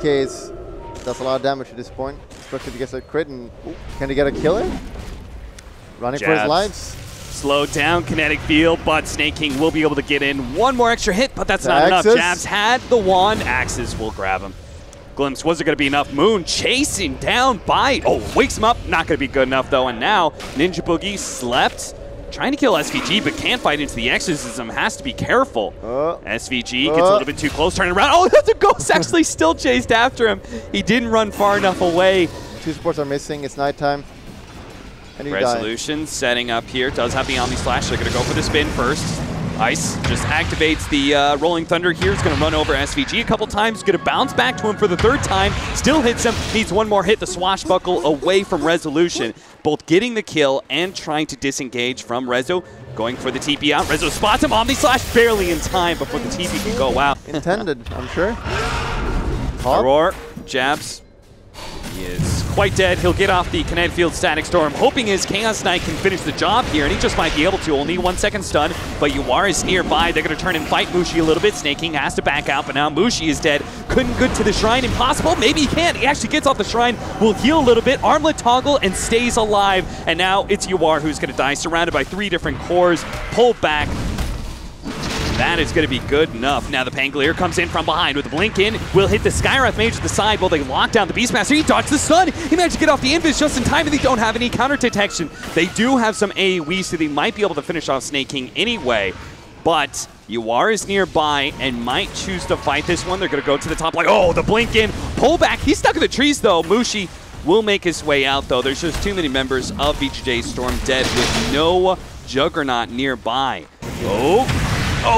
case, does a lot of damage at this point, especially if he gets a crit. And can he get a killer? Running for his lives. Slowed down kinetic field, but Snake King will be able to get in one more extra hit, but that's not enough. Jabs had the wand. Axes will grab him. Glimpse, was it going to be enough? Moon chasing down by, wakes him up. Not going to be good enough though. And now Ninja Boogie slept, trying to kill SVG, but can't fight into the exorcism. Has to be careful. SVG gets a little bit too close, turning around. Oh, the ghost actually still chased after him. He didn't run far enough away. 2 supports are missing. It's nighttime. And Resolution setting up here. Does have the Omni Slash. They're going to go for the spin first. Ice just activates the Rolling Thunder here. It's going to run over SVG a couple times. Going to bounce back to him for the 3rd time. Still hits him. Needs one more hit. The Swashbuckle away from Resolution. Both getting the kill and trying to disengage from Rezo. Going for the TP out. Rezo spots him. Omni Slash barely in time before the TP can go out. Intended, I'm sure. Roar. Jabs. He is quite dead. He'll get off the kinetic field static storm, hoping his Chaos Knight can finish the job here, and he just might be able to. Only 1 second stun, but Yuar is nearby. They're going to turn and fight Mushi a little bit. Snake King has to back out, but now Mushi is dead. Couldn't get to the shrine. Impossible. Maybe he can. He actually gets off the shrine. Will heal a little bit. Armlet toggle and stays alive. And now it's Yuar who's going to die, surrounded by 3 different cores. Pulled back. That is going to be good enough. Now the Pangolier comes in from behind with a blink in. Will hit the Skywrath Mage at the side while they lock down the Beastmaster. He dodged the stun. He managed to get off the Invis just in time, and they don't have any counter detection. They do have some AoE, so they might be able to finish off Snake King anyway. But Yuar is nearby and might choose to fight this one. They're going to go to the top like, the blink in. Pull back. He's stuck in the trees, though. Mushi will make his way out, though. There's just too many members of VG.J Storm dead with no Juggernaut nearby.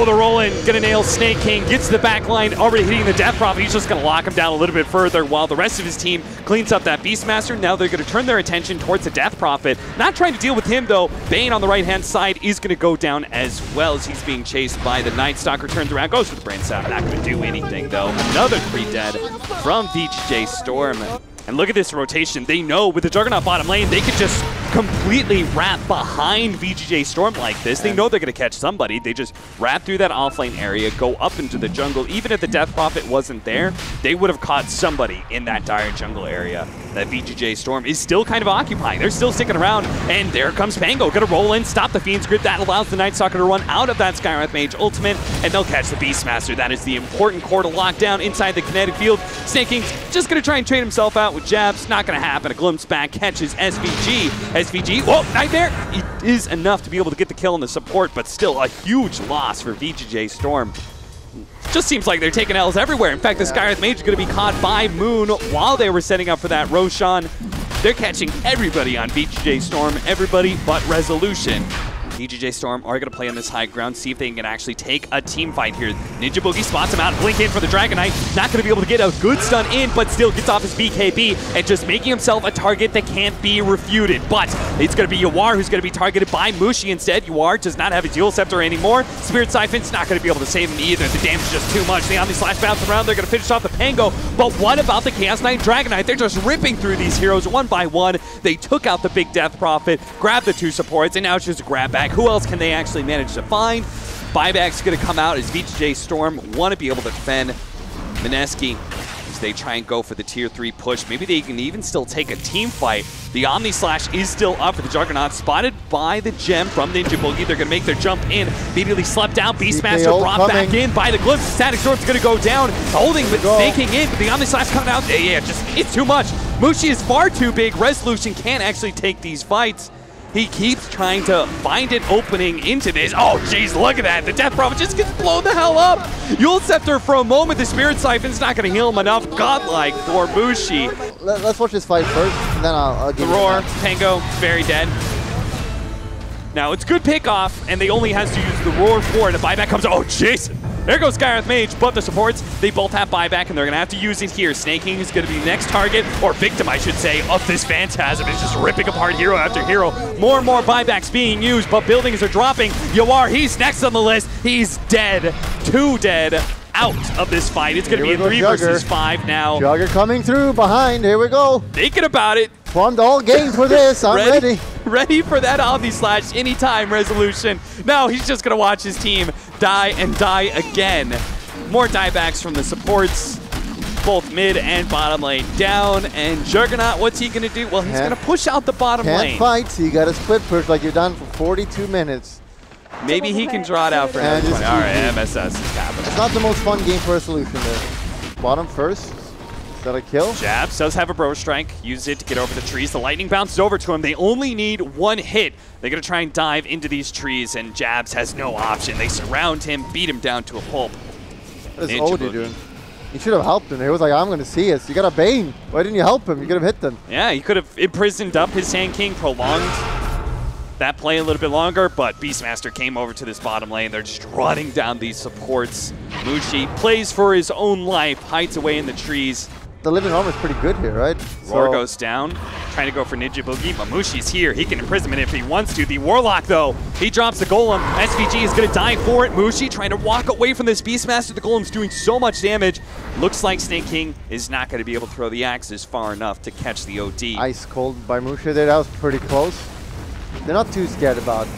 The roll-in, gonna nail Snake King, gets to the back line, already hitting the Death Prophet. He's just gonna lock him down a little bit further while the rest of his team cleans up that Beastmaster. Now they're gonna turn their attention towards the Death Prophet. Not trying to deal with him though. Bane on the right-hand side is gonna go down as well as he's being chased by the Night Stalker. Turns around, goes for the Brain Sap. Not gonna do anything though. Another 3 dead from VG.J Storm. And look at this rotation. They know with the Juggernaut bottom lane, they could just completely wrap behind VG.J Storm like this. They know they're going to catch somebody. They just wrap through that offlane area, go up into the jungle. Even if the Death Prophet wasn't there, they would have caught somebody in that dire jungle area that VG.J Storm is still kind of occupying. They're still sticking around, and there comes Pango. Going to roll in, stop the Fiend's Grip. That allows the Night Stalker to run out of that Skywrath Mage ultimate, and they'll catch the Beastmaster. That is the important core to lock down inside the kinetic field. Snake King's just going to try and trade himself out with jabs. Not going to happen. A glimpse back catches SVG. SVG, nightmare! It is enough to be able to get the kill on the support, but still a huge loss for VG.J Storm. Just seems like they're taking L's everywhere. In fact, the Skywrath Mage is going to be caught by Moon while they were setting up for that Roshan. They're catching everybody on VG.J Storm, everybody but Resolution. VG.J Storm are going to play on this high ground, see if they can actually take a team fight here. Ninja Boogie spots him out, blink in for the Dragon Knight. Not going to be able to get a good stun in, but still gets off his BKB and just making himself a target that can't be refuted. But it's going to be Yuar who's going to be targeted by Mushi instead. Yuar does not have his Dual Scepter anymore. Spirit Siphon's not going to be able to save him either. The damage is just too much. The Omni Slash bounce around. They're going to finish off the Pango. But what about the Chaos Knight Dragon Knight? They're just ripping through these heroes one by one. They took out the big Death Prophet, grabbed the 2 supports, and now it's just a grab back. Who else can they actually manage to find? Buyback's going to come out as VG.J Storm want to be able to defend Mineski as they try and go for the tier 3 push. Maybe they can even still take a team fight. The Omni Slash is still up for the Juggernaut, spotted by the gem from Ninja Boogie. They're going to make their jump in. Immediately slept down. Beastmaster brought back in by the Glimpse. Static Storm's going to go down. Holding, but snaking in. But the Omni Slash coming out. It's too much. Mushi is far too big. Resolution can't actually take these fights. He keeps trying to find an opening into this. Oh, jeez, look at that. The Death Prophet just gets blown the hell up. Dual Scepter for a moment. The Spirit Siphon's not going to heal him enough. Godlike for Mushi. Let's watch this fight first, and then I'll give the Roar, Pango, very dead. Now, it's good pickoff, and they only has to use the Roar for it. The buyback comes. Oh, jeez. There goes Skywrath Mage, but the supports, they both have buyback, and they're going to have to use it here. Snake King is going to be the next target, or victim, I should say, of this Phantasm. It's just ripping apart hero after hero. More and more buybacks being used, but buildings are dropping. Yuar, he's next on the list. He's dead. 2 dead out of this fight. It's going to be a 3 versus 5 now. Jugger coming through behind. Here we go. Thinking about it. Farmed all game for this. I'm ready. Ready for that Omni Slash anytime, Resolution. No, he's just going to watch his team die and die again. More diebacks from the supports. both mid and bottom lane down. And Juggernaut, what's he going to do? Well, he's going to push out the bottom lane. Can't fight, so you got to split push like you're done for 42 minutes. Maybe he can draw it out for another 20. All right, MSS is happening. It's not the most fun game for a solution there. Bottom first. Is that a kill? Jabs does have a bro strike. Use it to get over the trees. The lightning bounces over to him. They only need one hit. They're going to try and dive into these trees, and Jabs has no option. They surround him, beat him down to a pulp. What is Odie doing? You should have helped him. He was like, I'm going to see us. You got a Bane. Why didn't you help him? You could have hit them. Yeah, he could have imprisoned up his Sand King, prolonged that play a little bit longer, but Beastmaster came over to this bottom lane. They're just running down these supports. Mushi plays for his own life, hides away in the trees. The living armor is pretty good here, right? Roar goes down, trying to go for Ninja Boogie, but Mushi's here. He can imprison him if he wants to. The Warlock, though, he drops the Golem. SVG is going to die for it. Mushi trying to walk away from this Beastmaster. The Golem's doing so much damage. Looks like Snake King is not going to be able to throw the axes far enough to catch the OD. Ice cold by Mushi there. That was pretty close. They're not too scared about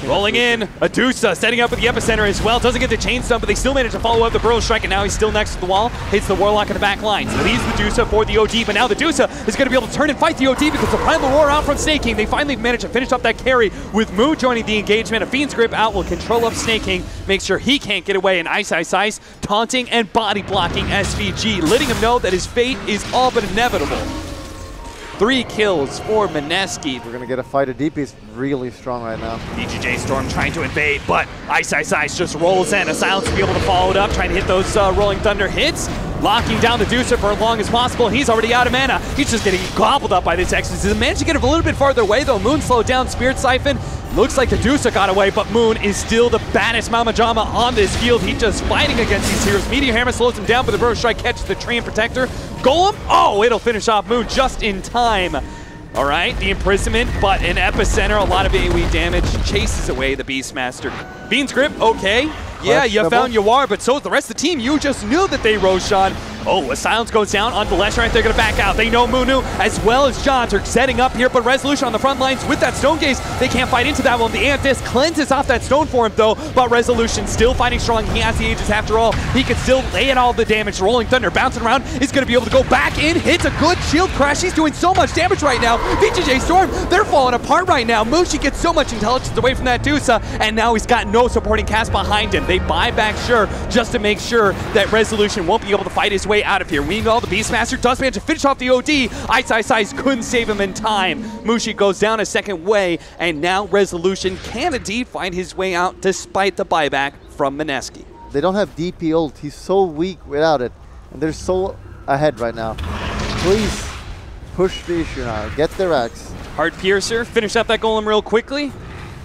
rolling in, Adusa setting up with the epicenter as well. Doesn't get the chain stun, but they still manage to follow up the Burrow Strike, and now he's still next to the wall. Hits the Warlock in the back line. So leaves the Dusa for the OD, but now the Dusa is going to be able to turn and fight the OD because the Primal Roar out from Snake King. They finally manage to finish up that carry with Moo joining the engagement. A Fiend's Grip out will control up Snake King, make sure he can't get away, and Ice taunting and body blocking SVG, letting him know that his fate is all but inevitable. 3 kills for Mineski. We're going to get a fight. DP is really strong right now. VG.J Storm trying to invade, but Ice just rolls in. A Silence to be able to follow it up, trying to hit those Rolling Thunder hits. Locking down the Deucer for as long as possible. He's already out of mana. He's just getting gobbled up by this Exorcism. Managed to get him a little bit farther away, though. Moon slowed down. Spirit Siphon. Looks like the Deucer got away, but Moon is still the baddest Mama Jama on this field. He's just fighting against these heroes. Meteor Hammer slows him down, but the Burrow Strike catches the Tree and Protector. Golem, oh, it'll finish off Moon just in time. All right, the imprisonment, but an epicenter, a lot of AoE damage, chases away the Beastmaster. Fiend's Grip, okay. Yeah, you found Yawar, but so is the rest of the team. You just knew that they Roshan. Oh, a Silence goes down onto the Leshrac. They're going to back out. They know Munu as well as Johns are setting up here, but Resolution on the front lines with that Stone Gaze. They can't fight into that one. The Antis cleanses off that stone for him, though, but Resolution still fighting strong. He has the Aegis after all. He can still lay in all the damage. Rolling Thunder bouncing around. He's going to be able to go back in. Hits a good shield crash. He's doing so much damage right now. VG.J Storm, they're falling apart right now. Mushi gets so much intelligence away from that Dusa, and now he's got no supporting cast behind him. They buy back just to make sure that Resolution won't be able to fight his way out of here. Meanwhile, the Beastmaster does manage to finish off the OD. Ice couldn't save him in time. Mushi goes down a second way, and now Resolution can indeed find his way out despite the buyback from Mineski. They don't have DP ult. He's so weak without it, and they're so ahead right now. Please push the issue now. Get their X. Heart Piercer, finish up that Golem real quickly.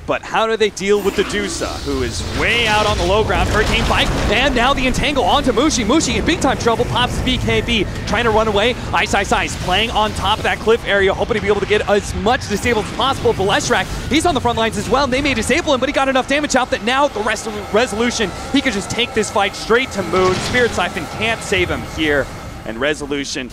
But how do they deal with the Dusa, who is way out on the low ground? Hurricane Bike, and now the Entangle onto Mushi. Mushi in big time trouble, pops BKB, trying to run away. Ice playing on top of that cliff area, hoping to be able to get as much disabled as possible. For Leshrac, he's on the front lines as well. They may disable him, but he got enough damage out that now the rest of the Resolution, he could just take this fight straight to Moon. Spirit Siphon can't save him here, and Resolution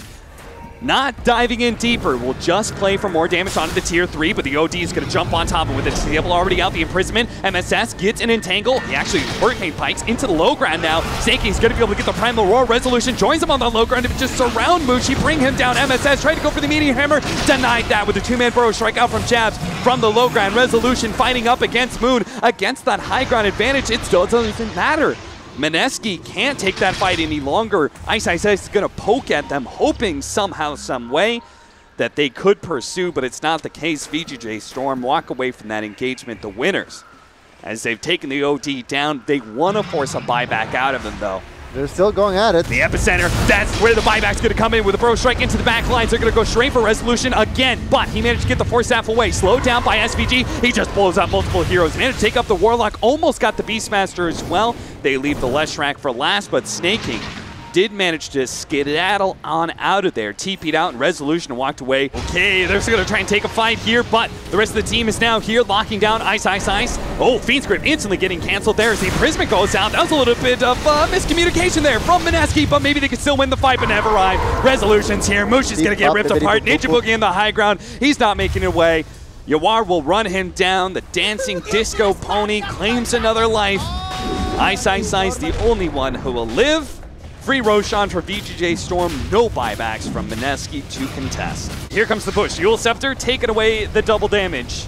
not diving in deeper, will just play for more damage onto the tier 3, but the OD is going to jump on top of him with the disable already out, the imprisonment. MSS gets an entangle. He actually Hurricane Pikes into the low ground now. Snake King's going to be able to get the Primal Roar. Resolution joins him on the low ground to just surround Mushi, bring him down. MSS trying to go for the Meteor Hammer, denied that with a 2-man Burrow Strike out from Jabs from the low ground. Resolution fighting up against Moon, against that high ground advantage. It still doesn't matter. Mineski can't take that fight any longer. Ice is going to poke at them, hoping somehow, some way that they could pursue, but it's not the case. VG.J Storm walk away from that engagement, the winners. As they've taken the OD down, they want to force a buyback out of them, though. They're still going at it. The epicenter, that's where the buyback's going to come in with a Burrow Strike into the back lines. They're going to go straight for Resolution again, but he managed to get the Force Staff away. Slowed down by SVG. He just blows out multiple heroes. Managed to take up the Warlock, almost got the Beastmaster as well. They leave the Leshrac for last, but Snake King did manage to skedaddle on out of there. TP'd out, and Resolution walked away. Okay, they're going to try and take a fight here, but the rest of the team is now here, locking down Ice. Oh, Fiend's Grip instantly getting canceled there as the imprisonment goes out. That was a little bit of miscommunication there from Mineski, but maybe they can still win the fight, but never arrived. Resolution's here. Mushi's going to get ripped apart. Ninja Boogie in the high ground. He's not making it away. Yawar will run him down. The Dancing Disco Pony claims another life. Ice, the only one who will live. Free Roshan for VG.J Storm. No buybacks from Mineski to contest. Here comes the push. Eul Scepter taking away the double damage.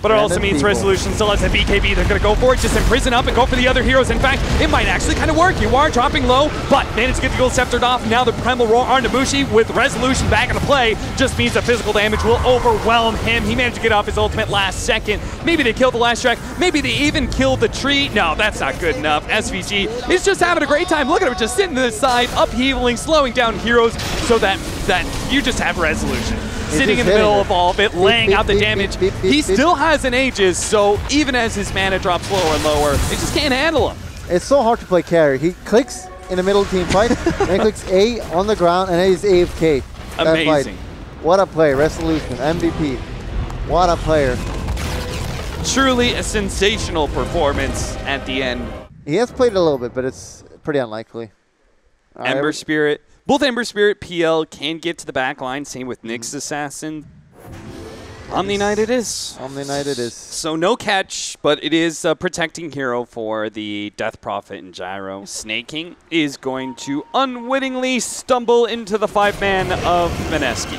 But it also means Resolution still has a BKB. They're going to go for it, just imprison up and go for the other heroes. In fact, it might actually kind of work. You are dropping low, but managed to get the Eul Sceptered off. Now the Primal Roar onto Mushi with Resolution back into play. Just means the physical damage will overwhelm him. He managed to get off his ultimate last second. Maybe they killed the last track. Maybe they even killed the tree. No, that's not good enough. SVG is just having a great time. Look at him just sitting to the side, upheavaling, slowing down heroes so that you just have Resolution. Sitting in the middle of all of it, laying out the damage. He still has an Aegis, so even as his mana drops lower and lower, they just can't handle him. It's so hard to play carry. He clicks in the middle team fight, then clicks A on the ground, and then he's AFK. Amazing. What a play. Resolution, MVP. What a player. Truly a sensational performance at the end. He has played a little bit, but it's pretty unlikely. Ember Spirit. Both Ember Spirit, PL can get to the back line. Same with Nyx Assassin. Omni Knight it is. Omni Knight it is. So no catch, but it is a protecting hero for the Death Prophet and Gyro. Snaking is going to unwittingly stumble into the 5-man of Mineski.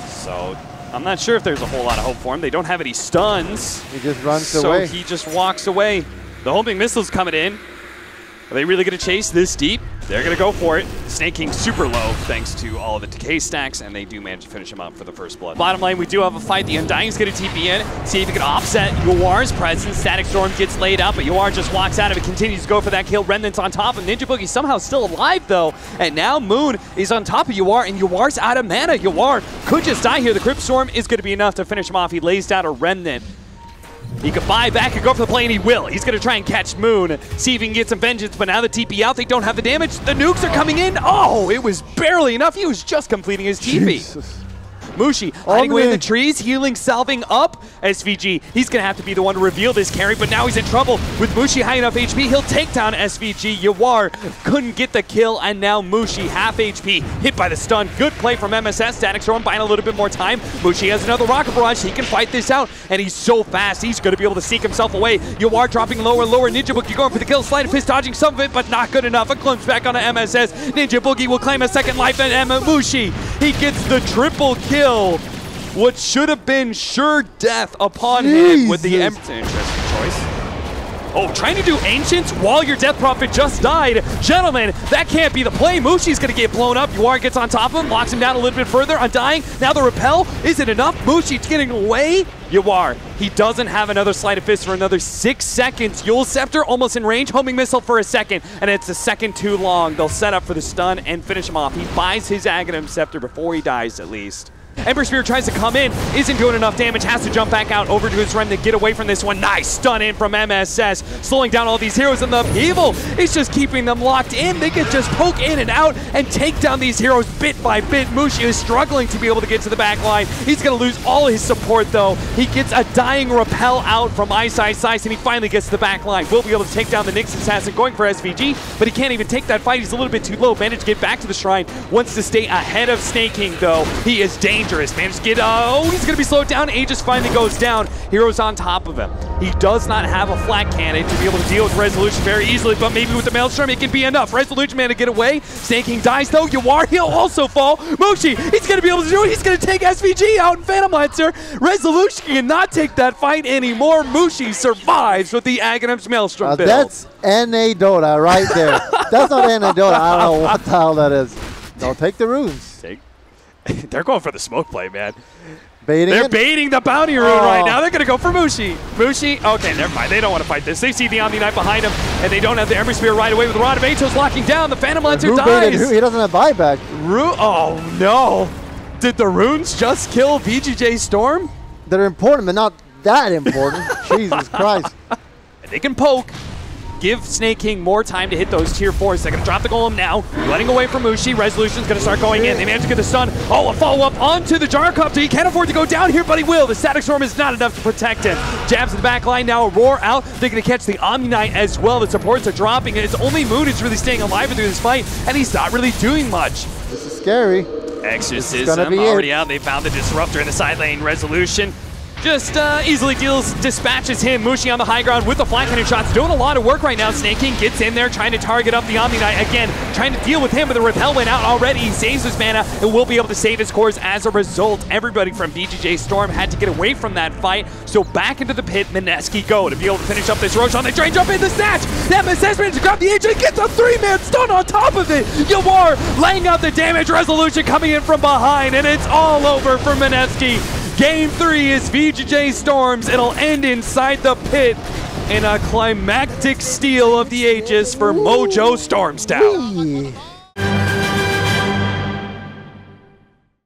So I'm not sure if there's a whole lot of hope for him. They don't have any stuns. He just runs away. So he just walks away. The homing missile's coming in. Are they really going to chase this deep? They're going to go for it. Snaking super low thanks to all of the decay stacks, and they do manage to finish him up for the first blood. Bottom lane, we do have a fight. The Undying's going to TP in, see if he can offset Yuar's presence. Static Storm gets laid out, but Yuar just walks out of it, continues to go for that kill. Remnant's on top of Ninja Boogie, somehow still alive though, and now Moon is on top of Yuar, and Yuar's out of mana. Yuar could just die here. The Crypt Storm is going to be enough to finish him off. He lays down a Remnant. He could buy back and go for the play, and he will. He's going to try and catch Moon, see if he can get some vengeance, but now the TP out, they don't have the damage. The nukes are coming in. Oh, it was barely enough. He was just completing his TP. Jesus. Mushi hiding away in the trees, healing, salving up. SVG, he's going to have to be the one to reveal this carry, but now he's in trouble. With Mushi high enough HP, he'll take down SVG. Yuar couldn't get the kill, and now Mushi, half HP, hit by the stun. Good play from MSS. Static Storm buying a little bit more time. Mushi has another Rocket Barrage. He can fight this out, and he's so fast, he's going to be able to sneak himself away. Yuar dropping lower and lower. Ninja Boogie going for the kill. Slide of Fist dodging some of it, but not good enough. A glimpse back onto MSS. Ninja Boogie will claim a second life, and Mushi, he gets the triple kill. What should have been sure death upon him with the Ember. Interesting choice. Oh, trying to do Ancients while your Death Prophet just died. Gentlemen, that can't be the play. Mushi's going to get blown up. Yuar gets on top of him, locks him down a little bit further. Undying. Now the repel. Is it enough? Mushi's getting away. Yuar, he doesn't have another Sleight of Fist for another 6 seconds. Eul Scepter almost in range. Homing Missile for a second, and it's a second too long. They'll set up for the stun and finish him off. He buys his Aghanim Scepter before he dies, at least. Ember Spirit tries to come in, isn't doing enough damage, has to jump back out over to his Remnant, get away from this one. Nice stun in from MSS, slowing down all these heroes, and the upheaval is just keeping them locked in. They can just poke in and out and take down these heroes bit by bit. Mushi is struggling to be able to get to the back line. He's going to lose all his support though. He gets a dying repel out from Ice, and he finally gets to the back line. Will be able to take down the Nyx Assassin going for SVG, but he can't even take that fight. He's a little bit too low. Managed to get back to the shrine. Wants to stay ahead of Snaking though. He is dangerous. Managed to get, he's going to be slowed down. Aegis finally goes down. Hero's on top of him. He does not have a flat cannon to be able to deal with Resolution very easily, but maybe with the Maelstrom it can be enough. Resolution man to get away. Snaking dies though. Yuar, he'll also fall. Mushi, he's going to be able to do it. He's going to take SVG out in Phantom Lancer. Resolution cannot take that fight anymore. Mushi survives with the Aghanim's Maelstrom build. That's NA Dota right there. That's not NA Dota. I don't know what the hell that is. No, take the runes. They're going for the smoke play, man. They're baiting the bounty rune right now. They're going to go for Mushi. Mushi, okay, never mind. They don't want to fight this. They see the Omni Knight behind him, and they don't have the Ember Spear right away with the Rod of Atos locking down. The Phantom Lancer dies. He doesn't have buyback. Oh, no. Did the runes just kill VG.J Storm? They're important, but not that important. Jesus Christ. They can poke. Give Snake King more time to hit those tier 4s. They're going to drop the golem now. Running away from Mushi. Resolution's going to start going in. They managed to get the stun. Oh, a follow-up onto the Gyrocopter. He can't afford to go down here, but he will. The Static Storm is not enough to protect him. Jabs in the back line now. A roar out. They're going to catch the Omni Knight as well. The supports are dropping. It's only Moon who's really staying alive through this fight, and he's not really doing much. This is scary. Exorcism already out. They found the Disruptor in the side lane. Resolution just easily dispatches him. Mushi on the high ground with the flank cannon shots, doing a lot of work right now. Snake King gets in there, trying to target up the Omni Knight. Again, trying to deal with him, but the Repel went out already. He saves his mana and will be able to save his cores as a result. Everybody from VG.J Storm had to get away from that fight, so back into the pit, Mineski go to be able to finish up this Roshan. The train jump in the snatch. That Mineski to grab the agent, gets a 3-man stun on top of it. Yawar laying out the damage, resolution coming in from behind, and it's all over for Mineski. Game 3 is VG.J Storms. It'll end inside the pit in a climactic steal of the Aegis for Mojo Stormstout.